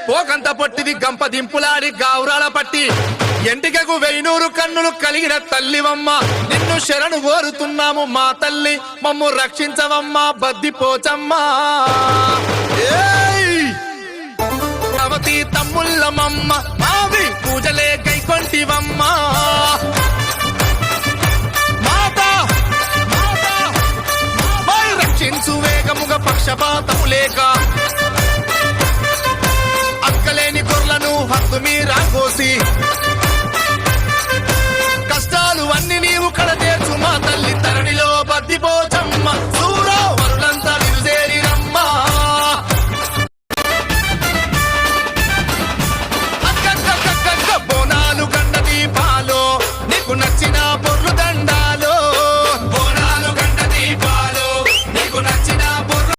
పోకంత పొట్టిది గంప దింపులాడి గావురాల పట్టి ఎంటికకు 1000 కన్నులు కలిగిన తల్లివమ్మ నిన్ను శరణు కోరుతున్నాము మా తల్లి మమ్ము రక్షించవమ్మా బద్దిపోచమ్మా అవతి తమ్ముళ్ళమమ్మ మావి పూజలే కైకొంటివమ్మా రక్షించు వేగముగా పక్షపాతము లేక అక్కలేని గొర్రెలను హక్కు మీరా కోసి కష్టాలు అన్ని నీవు కడతీర్చు మా తల్లి తరణిలో బద్దిపోచమ్మ సూరా